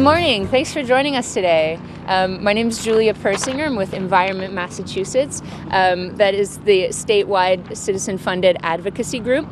morning. Thanks for joining us today. My name is Julia Persinger. I'm with Environment Massachusetts. That is the statewide citizen-funded advocacy group.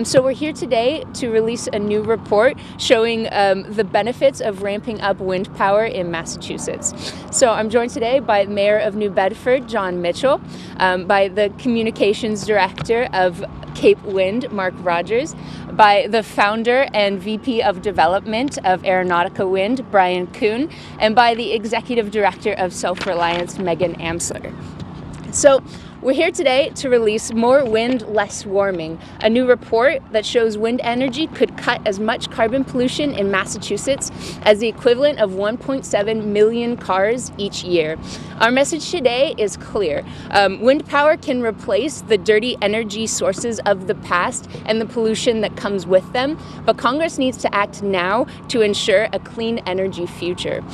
So we're here today to release a new report showing the benefits of ramping up wind power in Massachusetts. So I'm joined today by Mayor of New Bedford, Jon Mitchell, by the Communications Director of Cape Wind, Mark Rogers, by the founder and VP of Development of Aeronautica Wind, Brian Kuhn, and by the Executive Director of Self-Reliance, Megan Amsler. So we're here today to release More Wind, Less Warming, a new report that shows wind energy could cut as much carbon pollution in Massachusetts as the equivalent of 1.7 million cars each year. Our message today is clear. Wind power can replace the dirty energy sources of the past and the pollution that comes with them, but Congress needs to act now to ensure a clean energy future.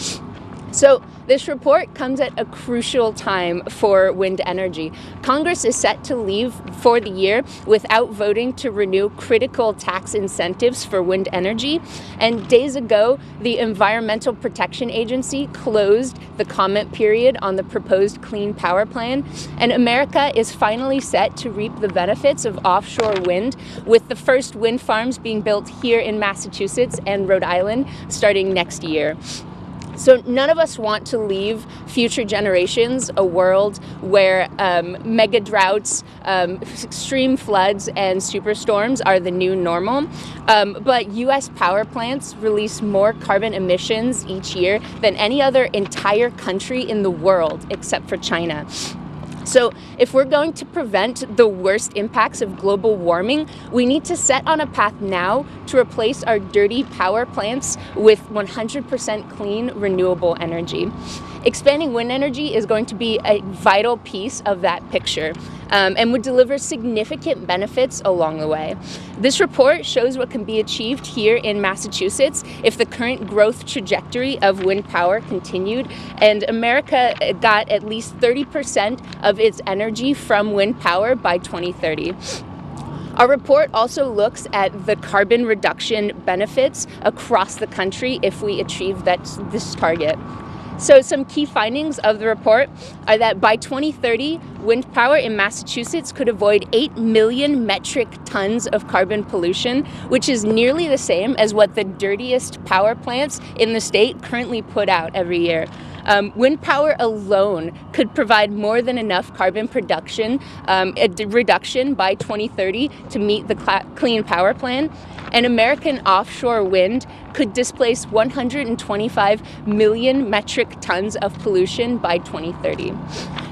So this report comes at a crucial time for wind energy. Congress is set to leave for the year without voting to renew critical tax incentives for wind energy. And days ago, the Environmental Protection Agency closed the comment period on the proposed Clean Power Plan. And America is finally set to reap the benefits of offshore wind, with the first wind farms being built here in Massachusetts and Rhode Island starting next year. So none of us want to leave future generations a world where mega droughts, extreme floods, and superstorms are the new normal. But U.S. power plants release more carbon emissions each year than any other entire country in the world except for China. So if we're going to prevent the worst impacts of global warming, we need to set on a path now to replace our dirty power plants with 100% clean, renewable energy. Expanding wind energy is going to be a vital piece of that picture and would deliver significant benefits along the way. This report shows what can be achieved here in Massachusetts if the current growth trajectory of wind power continued and America got at least 30% of its energy from wind power by 2030. Our report also looks at the carbon reduction benefits across the country if we achieve this target. So some key findings of the report are that by 2030, wind power in Massachusetts could avoid 8 million metric tons of carbon pollution, which is nearly the same as what the dirtiest power plants in the state currently put out every year. Wind power alone could provide more than enough carbon production reduction by 2030 to meet the Clean Power Plan. And American offshore wind could displace 125 million metric tons of pollution by 2030.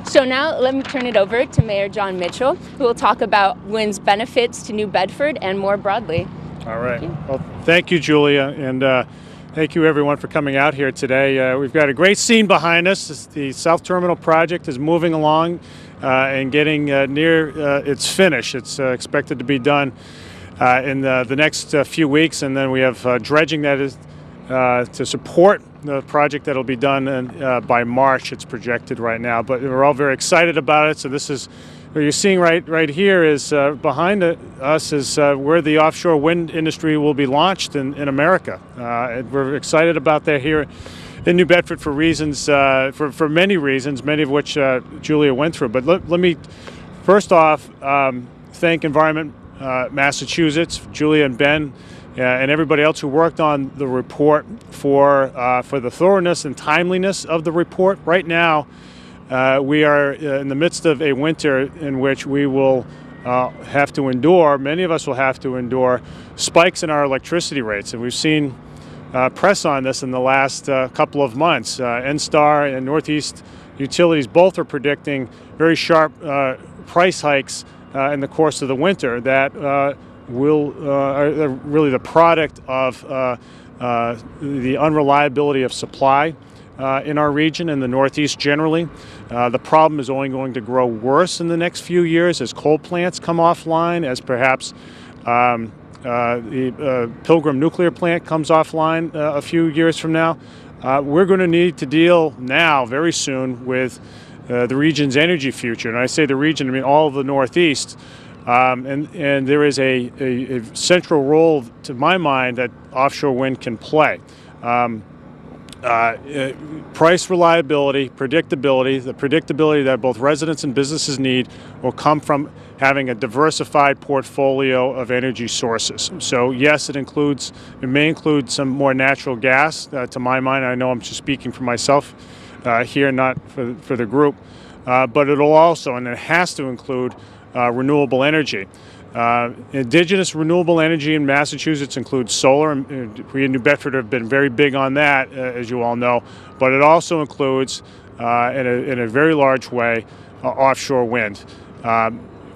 So now let me turn it over to Mayor Jon Mitchell, who will talk about wind's benefits to New Bedford and more broadly. All right. Well, thank you, Julia, and thank you, everyone, for coming out here today. We've got a great scene behind us. The South Terminal project is moving along and getting near its finish. It's expected to be done in the next few weeks, and then we have dredging that is to support the project that will be done by March. It's projected right now, but we're all very excited about it. So this is what you're seeing right here is behind us is where the offshore wind industry will be launched in America. And we're excited about that here in New Bedford for reasons, for many reasons, many of which Julia went through. But let me first off thank Environment Massachusetts, Julia and Ben, and everybody else who worked on the report for the thoroughness and timeliness of the report. Right now, we are in the midst of a winter in which we will have to endure, many of us will have to endure, spikes in our electricity rates. And we've seen press on this in the last couple of months. NSTAR and Northeast Utilities both are predicting very sharp price hikes in the course of the winter that are really the product of the unreliability of supply in our region and the Northeast generally. The problem is only going to grow worse in the next few years as coal plants come offline, as perhaps the Pilgrim nuclear plant comes offline a few years from now. We're going to need to deal now, very soon, with the region's energy future. And I say the region, I mean all of the Northeast. And there is a central role, to my mind, that offshore wind can play. price reliability, predictability, the predictability that both residents and businesses need will come from having a diversified portfolio of energy sources. So yes, it may include some more natural gas. To my mind, I know I'm just speaking for myself here, not for the group, but it'll also, and it has to include renewable energy. Indigenous renewable energy in Massachusetts includes solar, and we in New Bedford have been very big on that, as you all know, but it also includes, in a very large way, offshore wind.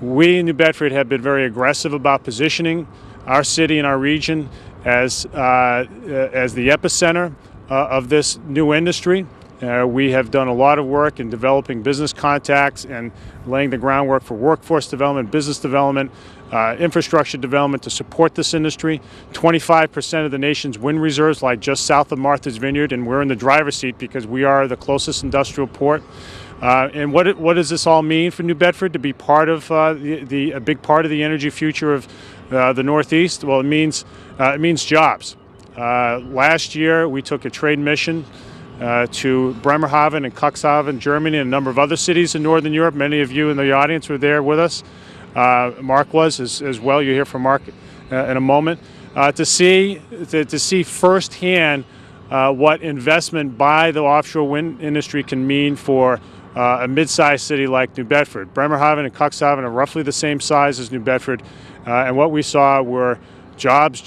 We in New Bedford have been very aggressive about positioning our city and our region as the epicenter of this new industry. We have done a lot of work in developing business contacts and laying the groundwork for workforce development, business development, infrastructure development to support this industry. 25% of the nation's wind reserves lie just south of Martha's Vineyard, and we're in the driver's seat because we are the closest industrial port. And what does this all mean for New Bedford to be part of a big part of the energy future of the Northeast? Well, it means jobs. Last year, we took a trade mission to Bremerhaven and Cuxhaven, Germany, and a number of other cities in Northern Europe. Many of you in the audience were there with us. Mark was as well. You'll hear from Mark in a moment. To see firsthand what investment by the offshore wind industry can mean for a mid-sized city like New Bedford. Bremerhaven and Cuxhaven are roughly the same size as New Bedford, and what we saw were jobs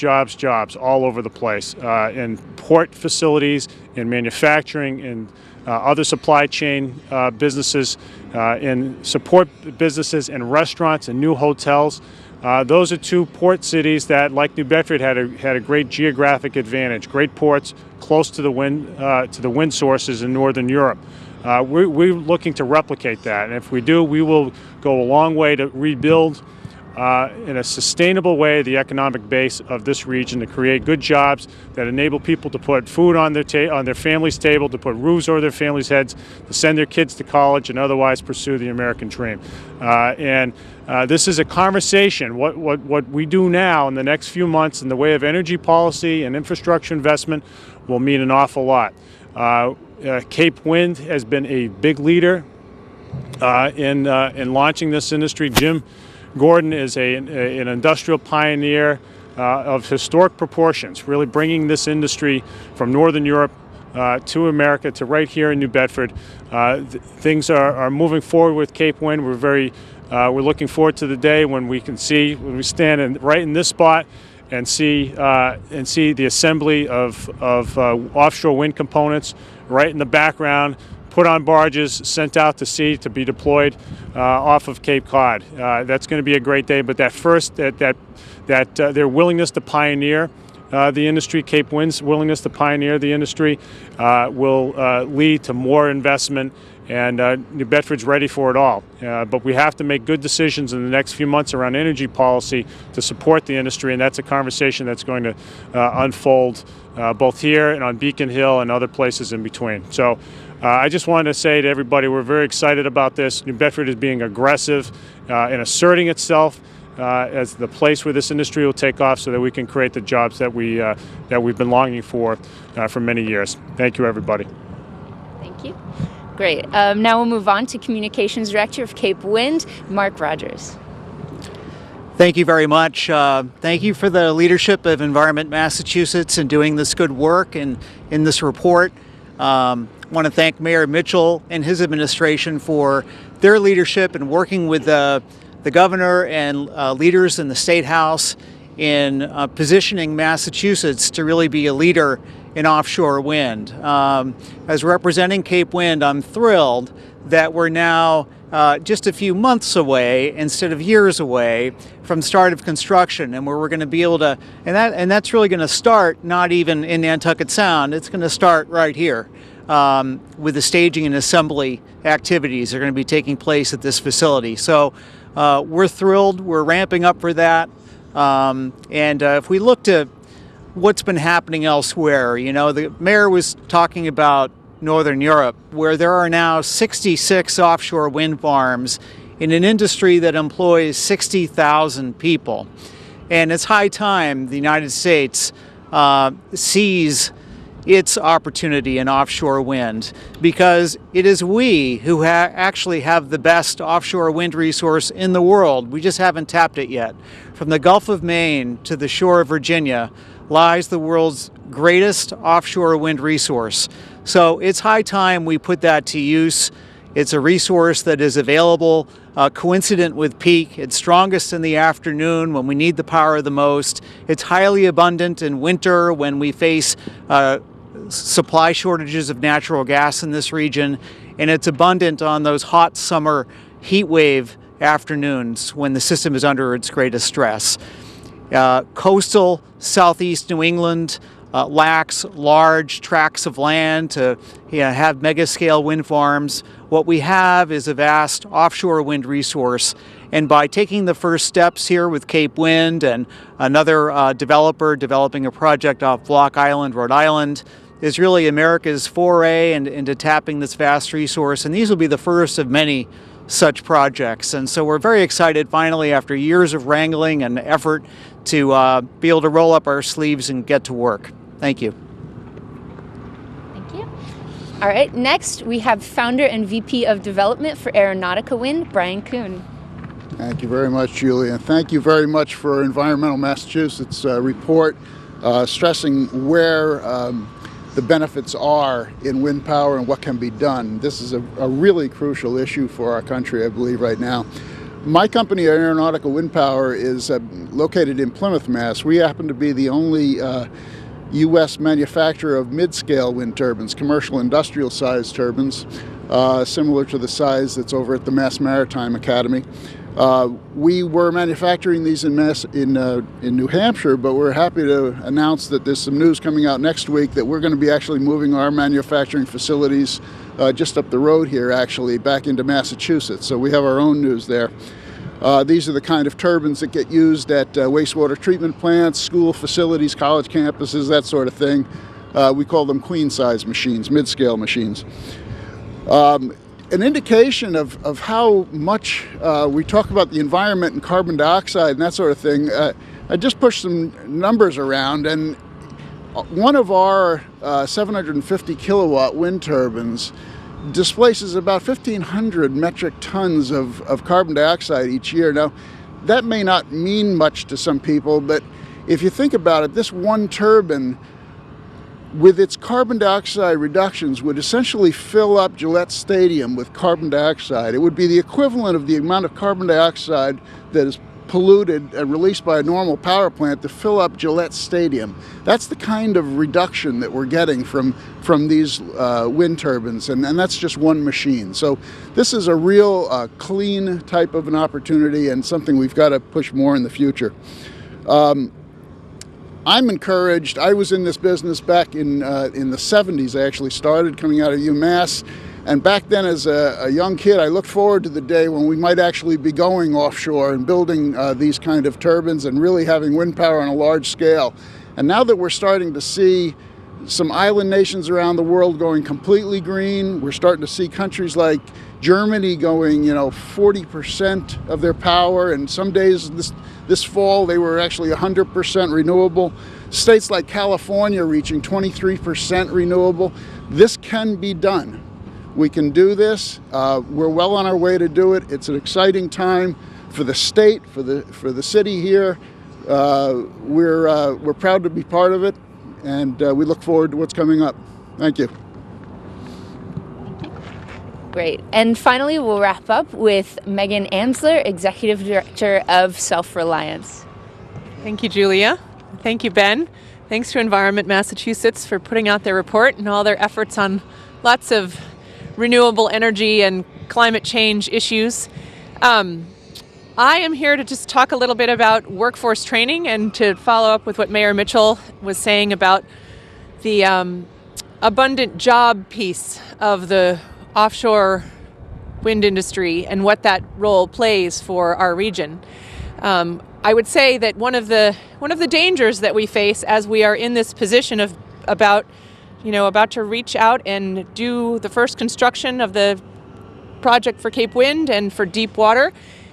all over the place, in port facilities, in manufacturing, in other supply chain businesses, in support businesses, and restaurants and new hotels. Those are two port cities that, like New Bedford, had a great geographic advantage. Great ports close to the wind sources in Northern Europe. We're looking to replicate that, and if we do, we will go a long way to rebuild in a sustainable way the economic base of this region, to create good jobs that enable people to put food on their family's table, to put roofs over their families' heads, to send their kids to college, and otherwise pursue the American dream. This is a conversation. What we do now in the next few months in the way of energy policy and infrastructure investment will mean an awful lot. Cape Wind has been a big leader in launching this industry. Jim Gordon is an industrial pioneer of historic proportions, really bringing this industry from Northern Europe to America, to right here in New Bedford. Things are moving forward with Cape Wind. We're looking forward to the day when we stand right in this spot and see the assembly of offshore wind components right in the background, put on barges, sent out to sea to be deployed off of Cape Cod. That's going to be a great day. But their willingness to pioneer the industry, Cape Wind's willingness to pioneer the industry, will lead to more investment. And New Bedford's ready for it all. But we have to make good decisions in the next few months around energy policy to support the industry, and that's a conversation that's going to unfold both here and on Beacon Hill and other places in between. So I just wanted to say to everybody, we're very excited about this. New Bedford is being aggressive in asserting itself as the place where this industry will take off, so that we can create the jobs that we've been longing for many years. Thank you, everybody. Thank you. Great. Now we'll move on to Communications Director of Cape Wind, Mark Rogers. Thank you very much. Thank you for the leadership of Environment Massachusetts in doing this good work and in this report. I want to thank Mayor Mitchell and his administration for their leadership in working with the governor and leaders in the State House in positioning Massachusetts to really be a leader in offshore wind. As representing Cape Wind, I'm thrilled that we're now just a few months away instead of years away from start of construction, and where we're going to be able to, and that's really going to start not even in Nantucket Sound. It's going to start right here with the staging and assembly activities that are going to be taking place at this facility. So we're thrilled. We're ramping up for that. And if we look to what's been happening elsewhere, the mayor was talking about Northern Europe, where there are now 66 offshore wind farms in an industry that employs 60,000 people. And it's high time the United States sees its opportunity in offshore wind, because it is we who actually have the best offshore wind resource in the world. We just haven't tapped it yet. From the Gulf of Maine to the shore of Virginia lies the world's greatest offshore wind resource. So it's high time we put that to use. It's a resource that is available coincident with peak. It's strongest in the afternoon when we need the power the most. It's highly abundant in winter when we face supply shortages of natural gas in this region. And it's abundant on those hot summer heat wave afternoons when the system is under its greatest stress. Coastal southeast New England lacks large tracts of land to have mega-scale wind farms. What we have is a vast offshore wind resource. And by taking the first steps here with Cape Wind and another developer developing a project off Block Island, Rhode Island, is really America's foray into tapping this vast resource. And these will be the first of many such projects. And so we're very excited finally, after years of wrangling and effort, to be able to roll up our sleeves and get to work. Thank you. Thank you. All right, next we have founder and VP of Development for Aeronautica Wind, Brian Kuhn. Thank you very much, Julia. And thank you very much for Environmental Massachusetts report stressing where the benefits are in wind power and what can be done. This is a really crucial issue for our country, I believe, right now. My company, Aeronautica Wind Power, is located in Plymouth, Mass. We happen to be the only U.S. manufacturer of mid-scale wind turbines, commercial industrial-sized turbines, similar to the size that's over at the Mass Maritime Academy. We were manufacturing these in New Hampshire, but we're happy to announce that there's some news coming out next week that we're going to be actually moving our manufacturing facilities just up the road here, actually, back into Massachusetts. So we have our own news there. These are the kind of turbines that get used at wastewater treatment plants, school facilities, college campuses, that sort of thing. We call them queen-size machines, mid-scale machines. An indication of how much we talk about the environment and carbon dioxide and that sort of thing, I just pushed some numbers around, and one of our 750 kilowatt wind turbines displaces about 1,500 metric tons of carbon dioxide each year. Now, that may not mean much to some people, but if you think about it, this one turbine with its carbon dioxide reductions would essentially fill up Gillette Stadium with carbon dioxide. It would be the equivalent of the amount of carbon dioxide that is polluted and released by a normal power plant to fill up Gillette Stadium. That's the kind of reduction that we're getting from these wind turbines, and that's just one machine. So this is a real clean type of an opportunity and something we've got to push more in the future. I'm encouraged. I was in this business back in the 70s. I actually started coming out of UMass. And back then, as a young kid, I looked forward to the day when we might actually be going offshore and building these kind of turbines and really having wind power on a large scale. And now that we're starting to see some island nations around the world going completely green, we're starting to see countries like Germany going, 40% of their power, and some days this fall they were actually 100% renewable. States like California reaching 23% renewable. This can be done. We can do this. We're well on our way to do it. It's an exciting time for the state, for the city here. We're proud to be part of it, and we look forward to what's coming up. Thank you. Great. And finally, we'll wrap up with Megan Amsler, Executive Director of Self-Reliance. Thank you, Julia. Thank you, Ben. Thanks to Environment Massachusetts for putting out their report and all their efforts on lots of renewable energy and climate change issues. I am here to just talk a little bit about workforce training and to follow up with what Mayor Mitchell was saying about the abundant job piece of the offshore wind industry and what that role plays for our region. I would say that one of the dangers that we face as we are in this position of about to reach out and do the first construction of the project for Cape Wind and for deep water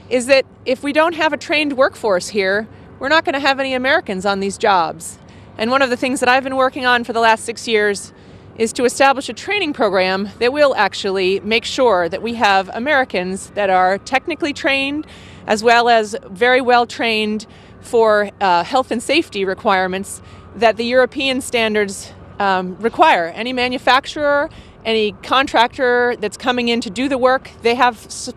is that if we don't have a trained workforce here, we're not going to have any Americans on these jobs. And one of the things that I've been working on for the last 6 years is to establish a training program that will actually make sure that we have Americans that are technically trained as well as very well trained for health and safety requirements that the European standards require. Any manufacturer, any contractor that's coming in to do the work, they have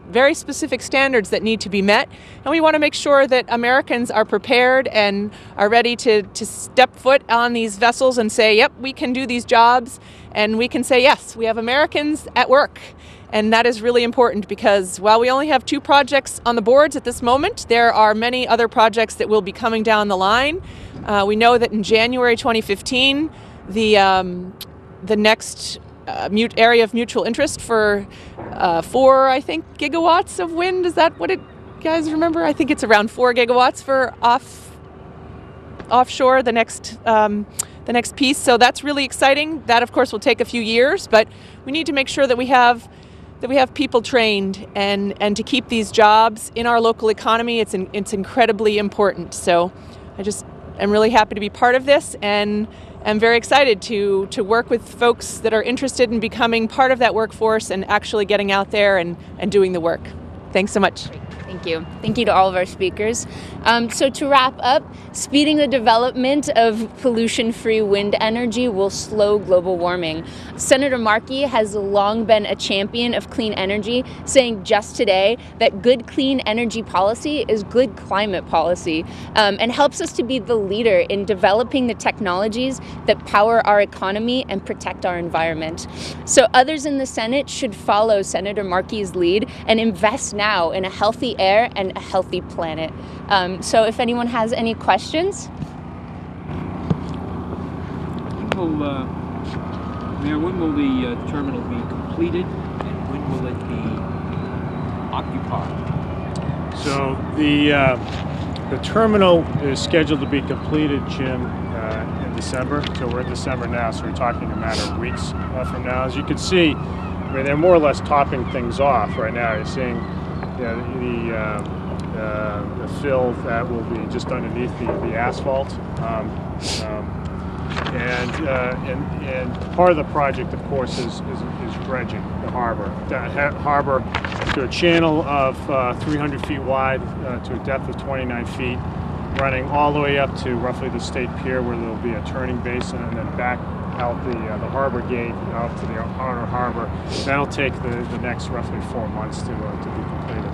very specific standards that need to be met. And we want to make sure that Americans are prepared and are ready to step foot on these vessels and say, yep, we can do these jobs. And we can say, yes, we have Americans at work. And that is really important because while we only have 2 projects on the boards at this moment, there are many other projects that will be coming down the line. We know that in January 2015, the next area of mutual interest for 4, I think, gigawatts of wind. Is that what it, guys remember? I think it's around 4 gigawatts for offshore, the next piece. So that's really exciting. That, of course, will take a few years, but we need to make sure that we have people trained and to keep these jobs in our local economy. It's incredibly important. So I'm really happy to be part of this, and I'm very excited to work with folks that are interested in becoming part of that workforce and actually getting out there and doing the work. Thanks so much. Thank you. Thank you to all of our speakers. So to wrap up, speeding the development of pollution-free wind energy will slow global warming. Senator Markey has long been a champion of clean energy, saying just today that good clean energy policy is good climate policy, and helps us to be the leader in developing the technologies that power our economy and protect our environment. So others in the Senate should follow Senator Markey's lead and invest now in a healthy air and a healthy planet. So if anyone has any questions. Mayor, when will the terminal be completed and when will it be occupied? So the terminal is scheduled to be completed, Jim, in December. So we're in December now, so we're talking a matter of weeks from now. As you can see, I mean, they're more or less topping things off right now. You're seeing the fill that will be just underneath the asphalt. And part of the project, of course, is dredging the harbor. That harbor to a channel of 300 feet wide to a depth of 29 feet, running all the way up to roughly the state pier where there will be a turning basin, and then back out the harbor gate out to the outer harbor. That'll take the next roughly 4 months to be completed.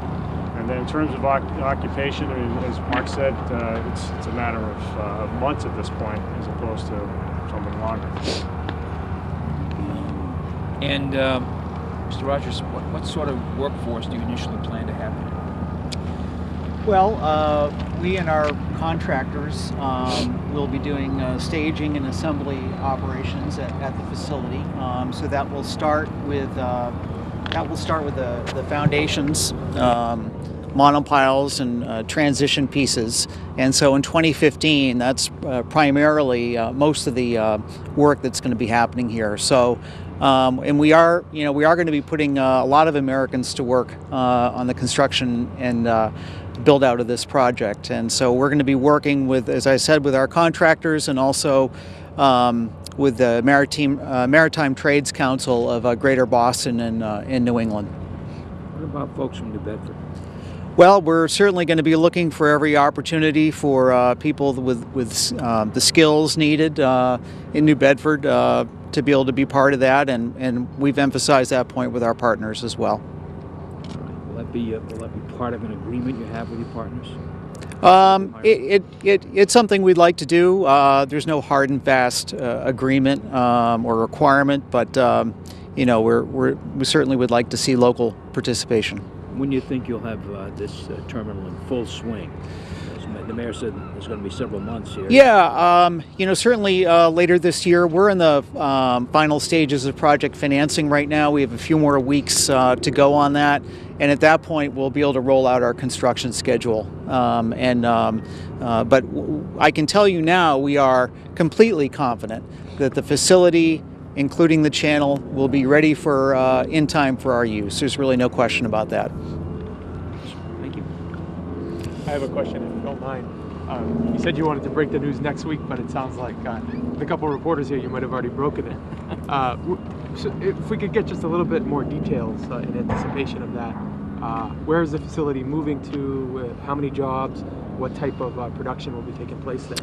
And then in terms of occupation, I mean, as Mark said, it's a matter of months at this point, as opposed to something longer. And Mr. Rogers, what sort of workforce do you initially plan to have here? Well, we and our contractors will be doing staging and assembly operations at the facility. So that will start with the foundations, monopiles, and transition pieces. And so in 2015, that's primarily most of the work that's going to be happening here. So. And we are going to be putting a lot of Americans to work on the construction and build out of this project. And so we're going to be working with, as I said, with our contractors and also with the Maritime Trades Council of Greater Boston and in New England. What about folks from New Bedford? Well, we're certainly going to be looking for every opportunity for people with the skills needed in New Bedford to be able to be part of that, and we've emphasized that point with our partners as well. Will that be part of an agreement you have with your partners? It's something we'd like to do. There's no hard and fast agreement or requirement, but we certainly would like to see local participation. When do you think you'll have this terminal in full swing? The mayor said there's going to be several months here. Yeah, certainly later this year. We're in the final stages of project financing right now. We have a few more weeks to go on that. And at that point, we'll be able to roll out our construction schedule. But I can tell you now, we are completely confident that the facility, including the channel, will be ready for in time for our use. There's really no question about that. Thank you. I have a question, if you don't mind. You said you wanted to break the news next week, but it sounds like the couple of reporters here, you might have already broken it. So if we could get just a little bit more details in anticipation of that. Where is the facility moving to? How many jobs? What type of production will be taking place there?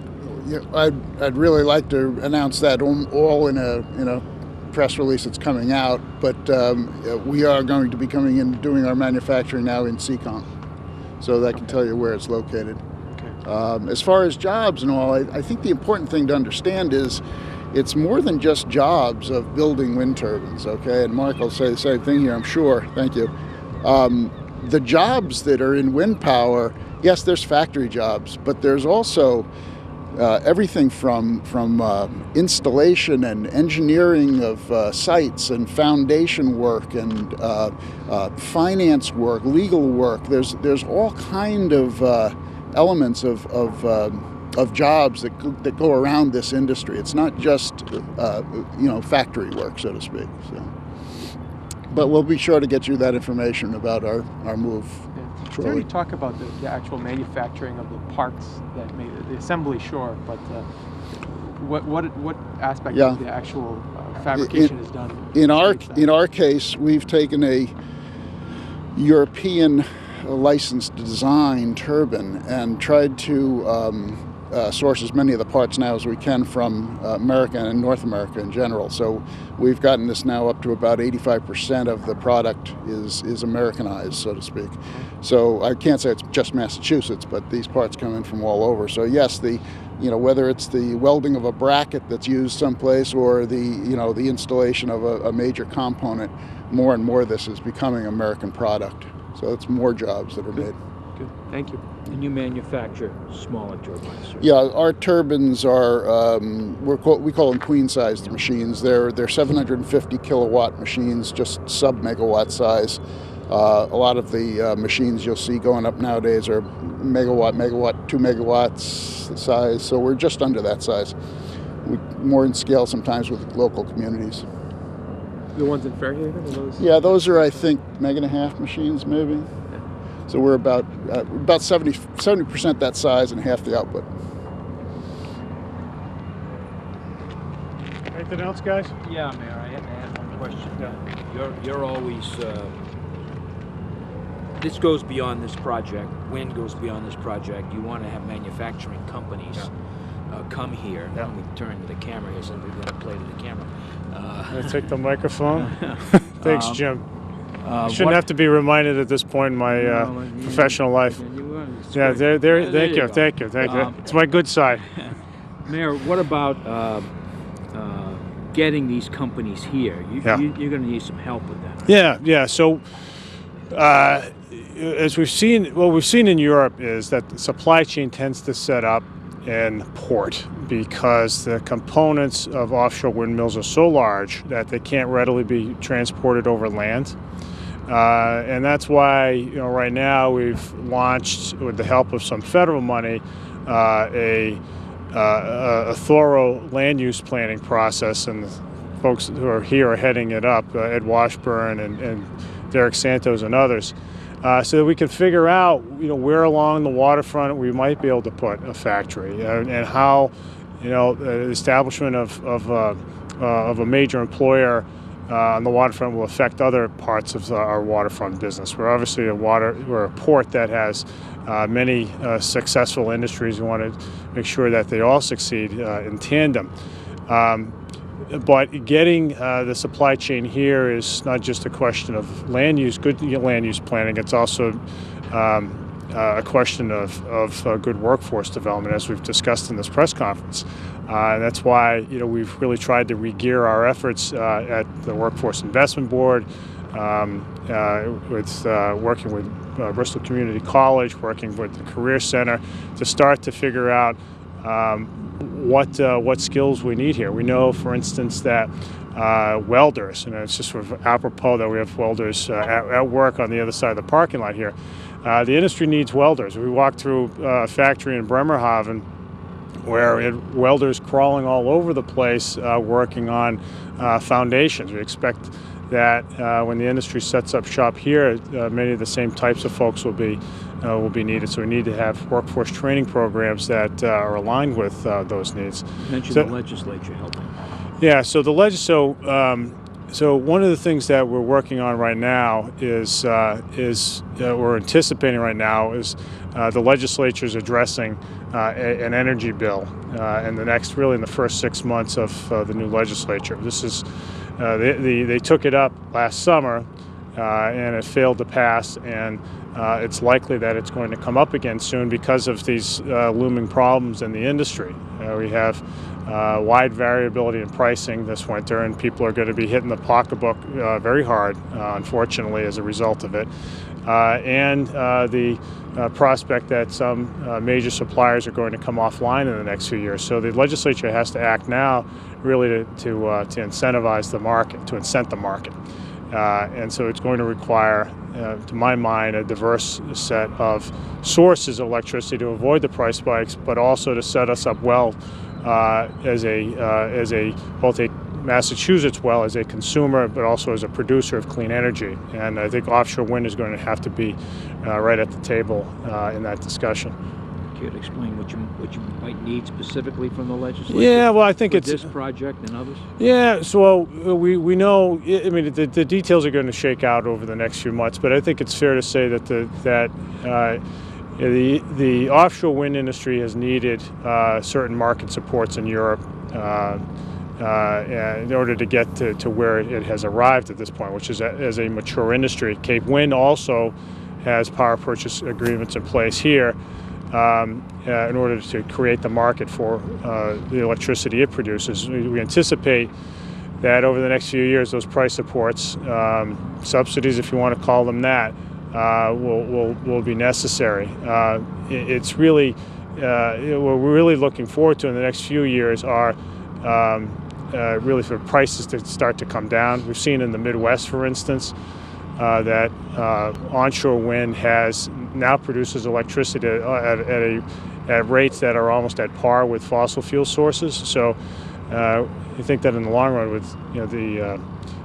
Yeah, I'd really like to announce that all in a press release that's coming out. But we are going to be coming in doing our manufacturing now in Seacon, so that can tell you where it's located. Okay. As far as jobs and all, I think the important thing to understand is it's more than just jobs of building wind turbines. Okay, and Mark will say the same thing here, I'm sure. Thank you. The jobs that are in wind power, yes, there's factory jobs, but there's also everything from installation and engineering of sites and foundation work and finance work, legal work. There's all kind of elements of jobs that go around this industry. It's not just factory work, so to speak. So. But we'll be sure to get you that information about our move. Yeah. Is there any talk about the actual manufacturing of the parts that made the assembly, sure, but what aspect of the actual fabrication is done? In our case, we've taken a European licensed design turbine and tried to source as many of the parts now as we can from America and North America in general. So we've gotten this now up to about 85% of the product is Americanized, so to speak. So I can't say it's just Massachusetts, but these parts come in from all over. So yes, whether it's the welding of a bracket that's used someplace or the installation of a major component, more and more of this is becoming American product. So it's more jobs that are made. Good, thank you. And you manufacture smaller turbines, sir? Yeah, our turbines are, we call them queen-sized machines. They're 750 kilowatt machines, just sub-megawatt size. A lot of the machines you'll see going up nowadays are megawatt, 2 megawatts size, so we're just under that size. More in scale sometimes with local communities. The ones in Fairhaven, are those? Yeah, those are, I think, meg-and-a-half machines, maybe. So we're about 70% that size and half the output. Anything else, guys? Yeah, Mayor, I had one question. Yeah. You're always, this goes beyond this project, wind goes beyond this project. You want to have manufacturing companies come here. Yeah. Let me turn to the camera here, so we're going to play to the camera. Can I take the microphone? Thanks, Jim. I shouldn't have to be reminded at this point in my professional life. Yeah, thank you. It's my good side. Mayor, what about getting these companies here? You're going to need some help with that. Yeah. So, as we've seen in Europe is that the supply chain tends to set up in port because the components of offshore windmills are so large that they can't readily be transported over land. And that's why, right now we've launched, with the help of some federal money, a thorough land use planning process, and the folks who are here are heading it up, Ed Washburn and Derek Santos and others, so that we can figure out, where along the waterfront we might be able to put a factory, and how, the establishment of a major employer on the waterfront will affect other parts of our waterfront business. We're obviously we're a port that has many successful industries. We want to make sure that they all succeed in tandem. But getting the supply chain here is not just a question of good land use planning. It's also a question of good workforce development, as we've discussed in this press conference. And that's why we've really tried to re-gear our efforts at the Workforce Investment Board, with working with Bristol Community College, working with the Career Center, to start to figure out what skills we need here. We know, for instance, that welders, it's just sort of apropos that we have welders at work on the other side of the parking lot here. The industry needs welders. We walked through a factory in Bremerhaven where we had welders crawling all over the place working on foundations. We expect that when the industry sets up shop here, many of the same types of folks will be needed. So we need to have workforce training programs that are aligned with those needs. You mentioned the legislature helping. Yeah. So so one of the things that we're working on right now is we're anticipating right now is the legislature's addressing an energy bill in the first 6 months of the new legislature. This is they took it up last summer and it failed to pass, and it's likely that it's going to come up again soon because of these looming problems in the industry. We have wide variability in pricing this winter, and people are going to be hitting the pocketbook very hard, unfortunately, as a result of it. And the prospect that some major suppliers are going to come offline in the next few years. So the legislature has to act now really to incentivize the market, to incent the market. And so it's going to require, to my mind, a diverse set of sources of electricity to avoid the price spikes, but also to set us up well as both a Massachusetts well as a consumer, but also as a producer of clean energy. And I think offshore wind is going to have to be right at the table in that discussion. Care to explain what you might need specifically from the legislature? Yeah, well, I think it's this project and others. Yeah, so we know. I mean, the details are going to shake out over the next few months, but I think it's fair to say that the offshore wind industry has needed certain market supports in Europe in order to get to where it has arrived at this point, which is as a mature industry. Cape Wind also has power purchase agreements in place here in order to create the market for the electricity it produces. We anticipate that over the next few years, those price supports, subsidies, if you want to call them that, will be necessary. It's really what we're really looking forward to in the next few years are really for prices to start to come down. We've seen in the Midwest, for instance, that onshore wind now produces electricity at rates that are almost at par with fossil fuel sources. So I think that in the long run, with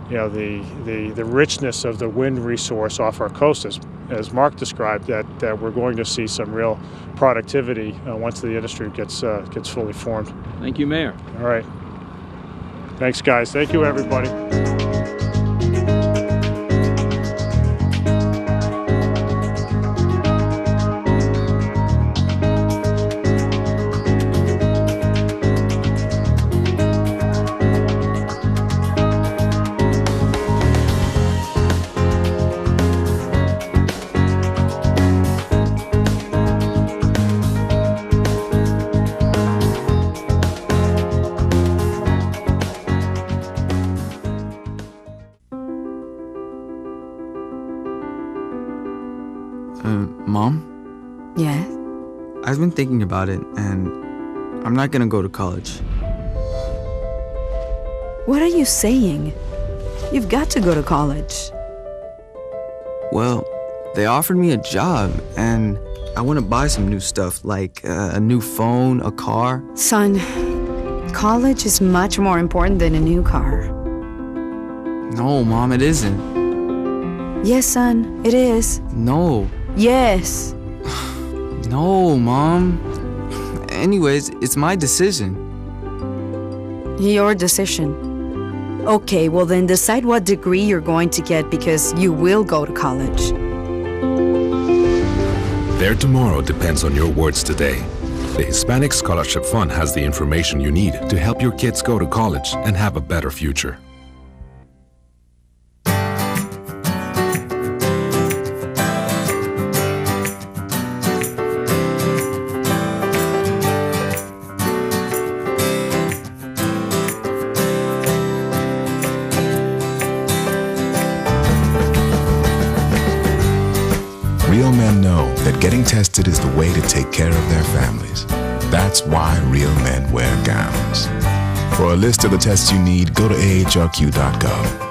the richness of the wind resource off our coast, as Mark described, that we're going to see some real productivity once the industry gets fully formed. Thank you, Mayor. All right. Thanks, guys. Thank you, everybody. Mom? Yes? I've been thinking about it, and I'm not gonna go to college. What are you saying? You've got to go to college. Well, they offered me a job, and I want to buy some new stuff, like a new phone, a car. Son, college is much more important than a new car. No, Mom, it isn't. Yes, son, it is. No. Yes. No, Mom. Anyways, it's my decision. Your decision. Okay, well then decide what degree you're going to get, because you will go to college. Their tomorrow depends on your words today. The Hispanic Scholarship Fund has the information you need to help your kids go to college and have a better future. Real men know that getting tested is the way to take care of their families. That's why real men wear gowns. For a list of the tests you need, go to ahrq.gov.